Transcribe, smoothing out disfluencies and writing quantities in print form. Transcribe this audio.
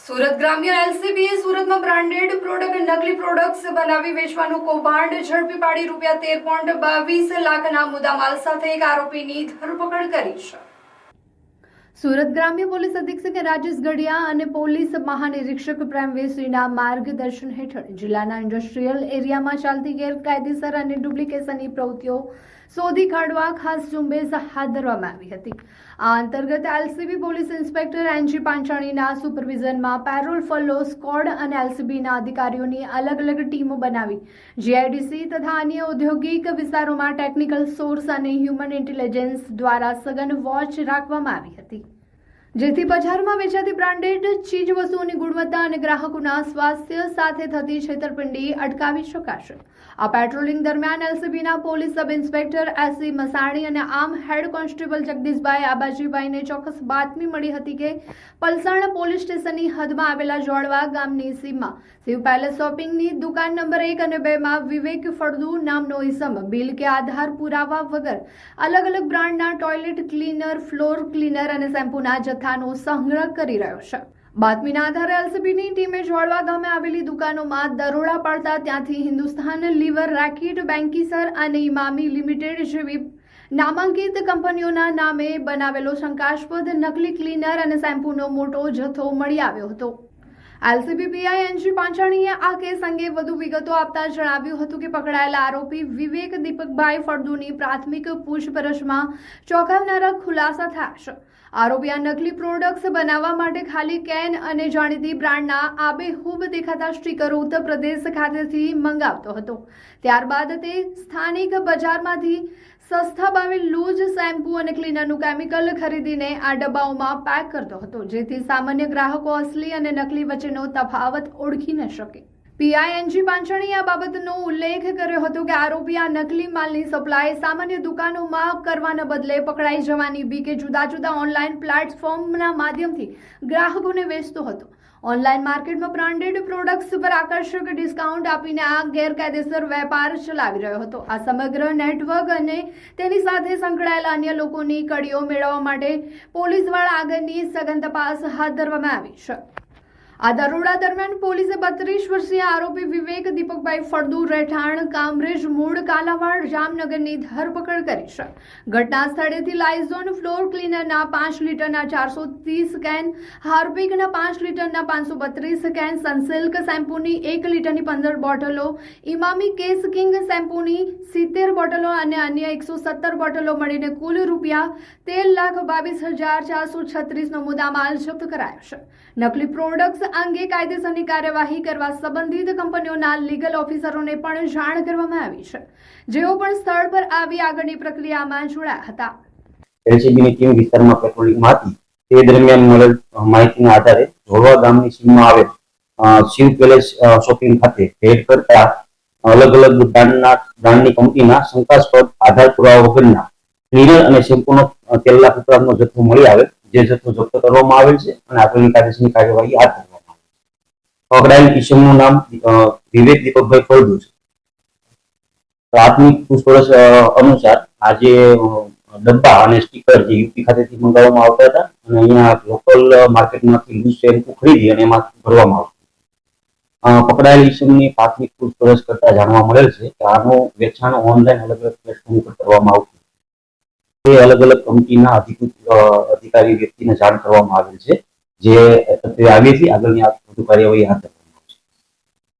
સુરત ગ્રામ્ય એલસીબીએ સુરતમાં branded product નકલી પ્રોડક્ટ્સ બનાવી વેચવાનું કૌભાંડ ઝડપી પાડી ₹13.22 લાખના મુદ્દામાલ સાથે એક આરોપીની ધરપકડ કરી છે। સુરત ગ્રામ્ય પોલીસ અધિક્ષક રાજેશ ગઢિયા અને પોલીસ મહાનિરીક્ષક પ્રેમવીરસિંહના માર્ગદર્શન હેઠળ જિલ્લાના ઇન્ડસ્ટ્રીયલ એરિયામાં ચાલતી ગેરકાયદેસર અને ડુપ્લિકેશનની પ્રવૃત્તિઓ શોધી કાઢવા ખાસ ઝુંબેશ હાથ ધરવામાં આવી હતી। આ અંતર્ગત એલસીબી પોલીસ ઇન્સ્પેક્ટર એનજી પાંચાણીના સુપરવિઝનમાં પેરોલ ફોલો સ્ક્વોડ અને એલસીબીના અધિકારીઓની અલગ અલગ ટીમો બનાવી જીઆઈડીસી તથા અન્ય ઔદ્યોગિક વિસ્તારોમાં ટેકનિકલ સોર્સ અને હ્યુમન ઇન્ટેલિજન્સ દ્વારા સઘન વોચ રાખવામાં આવી હતી, જેથી બજારમાં વેચાતી બ્રાન્ડેડ ચીજ વસ્તુઓની ગુણવત્તા અને ગ્રાહકોના સ્વાસ્થ્ય સાથે થતી છેતરપિંડી અટકાવી શકાશે। આ પેટ્રોલિંગ દરમિયાન એલસીબીના પોલીસ સબ ઇન્સ્પેક્ટર એસસી મસાણી અને આર્મ હેડ કોન્સ્ટેબલ જગદીશભાઈ આબાજીભાઈને ચોક્કસ બાતમી મળી હતી કે પલસાણા પોલીસ સ્ટેશનની હદમાં આવેલા જોડવા ગામની સીમમાં શિવ પેલેસ શોપિંગની દુકાન નંબર 1 અને 2 માં વિવેક ફળદુ નામનો ઇસમ બિલ કે આધાર પુરાવા વગર અલગ અલગ બ્રાન્ડના ટોયલેટ ક્લીનર, ફ્લોર ક્લીનર અને શેમ્પૂના જથ્થાનો સંગ્રહ કરી રહ્યો છે। બાતમીના આધારે એલસીબીની ટીમે જોડવા ગામે આવેલી દુકાનોમાં દરોડા પાડતા ત્યાંથી હિન્દુસ્તાન લીવર, રેકેટ, બેન્કીસર અને ઇમામી લિમિટેડ જેવી નામાંકિત કંપનીઓના નામે બનાવેલો શંકાસ્પદ નકલી ક્લીનર અને શેમ્પૂનો મોટો જથ્થો મળી આવ્યો હતો। એલસીબી પીઆઈ એનજી પાંચાણીએ આ કેસ અંગે વધુ વિગતો આપતા જણાવ્યું હતું કે પકડાયેલા આરોપી વિવેક દીપકભાઈ ફળદુની પ્રાથમિક પૂછપરછમાં ચોંકાવનારા ખુલાસા થયા છે। આરોપી આ નકલી પ્રોડક્ટ્સ બનાવવા માટે ખાલી કેન અને જાણીતી બ્રાન્ડના આબેહૂબ દેખાતા સ્ટીકરો ઉત્તર પ્રદેશ ખાતેથી મંગાવતો હતો, ત્યારબાદ તે સ્થાનિક બજારમાંથી સસ્તા ભાવે લૂઝ શેમ્પૂ અને ક્લીનરનું કેમિકલ ખરીદીને આ ડબ્બાઓમાં પેક કરતો હતો, જેથી સામાન્ય ગ્રાહકો અસલી અને નકલી વચ્ચેનો તફાવત ઓળખી ન શકે। પીઆઈ એનજી પાંચાણીએ આ બાબતનો ઉલ્લેખ કર્યો હતો કે આરોપી આ નકલી માલની સપ્લાય સામાન્ય દુકાનોમાં કરવાના બદલે પકડાઈ જવાની બીકે જુદા જુદા ઓનલાઈન પ્લેટફોર્મના માધ્યમથી ગ્રાહકોને વેચતો હતો। ઓનલાઈન માર્કેટમાં બ્રાન્ડેડ પ્રોડક્ટ્સ પર આકર્ષક ડિસ્કાઉન્ટ આપીને આ ગેરકાયદેસર વેપાર ચલાવી રહ્યો હતો। આ સમગ્ર નેટવર્ક અને તેની સાથે સંકળાયેલા અન્ય લોકોની કડીઓ મેળવવા માટે પોલીસ દ્વારા આગળની સઘન તપાસ હાથ ધરવામાં આવી છે। આ દરોડા દરમિયાન પોલીસે 32 વર્ષીય આરોપી વિવેક દીપકભાઈ ફળદુ રહેઠાણ કામરેજ મૂળ કાલાવાડ જામનગરની ધરપકડ કરી છે। ઘટના સ્થળેથી લાઇઝોન ફ્લોર ક્લીનરના 5 લીટરના 430 કેન, હાર્પિકના 5 લીટરના 532 કેન, સનસિલ્ક શેમ્પૂની 1 લીટરની 15 બોટલો, ઇમામી કેસ કિંગ શેમ્પૂની 70 બોટલો અને અન્ય 117 બોટલો મળીને કુલ ₹13,22,436નો મુદ્દામાલ જપ્ત કરાયો છે। નકલી પ્રોડક્ટ્સ અંગે કાયદેસરની કાર્યવાહી કરવા સંબંધિત કંપનીઓના લીગલ ઓફિસરોને પણ જાણ કરવામાં આવી છે, જેઓ પણ સ્થળ પર આવી આગળની પ્રક્રિયામાં જોડાયા હતા। એલસીબીની ટીમ વિસ્તારમાં પેટ્રોલિંગમાં હતી તે દરમિયાન મળેલ માહિતીના આધારે જોડવા ગામની સીમમાં આવેલ શિવ પેલેસ શોપિંગ ખાતે રેડ કરતા અલગ અલગ બ્રાન્ડની કંપનીના શંકાસ્પદ આધાર પુરાવા વગરના ક્લીનર અને શેમ્પૂનો તેલના ટુકડાનો જથ્થો મળી આવે, જે જથ્થો જપ્ત કરવામાં આવેલ છે અને આગળની કાયદેસરની કાર્યવાહી હાથ ધરવામાં આવી છે। પકડાયેલ કિશનનું નામ વિવેક દીપકભાઈ ફળદુ છે। પ્રાથમિક પૂછપરછ અનુસાર આ જે ડબ્બા અને સ્ટીકર જે યુપી ખાતેથી મંગાવવામાં આવતા હતા અને અહીંયા લોકલ માર્કેટમાંથી લૂઝ શેમ્પૂ ખરીદી અને એમાં ભરવામાં આવતું। પકડાયેલ કિશનની પ્રાથમિક પૂછપરછ કરતા જાણવા મળેલ છે કે આનું વેચાણ ઓનલાઈન અલગ અલગ પ્લેટફોર્મ પર કરવામાં આવતું, તે અલગ અલગ કંપનીના અધિકારી વ્યક્તિને જાણ કરવામાં આવેલ છે, જે આગળની વધુ કાર્યવાહી હાથ ધરવામાં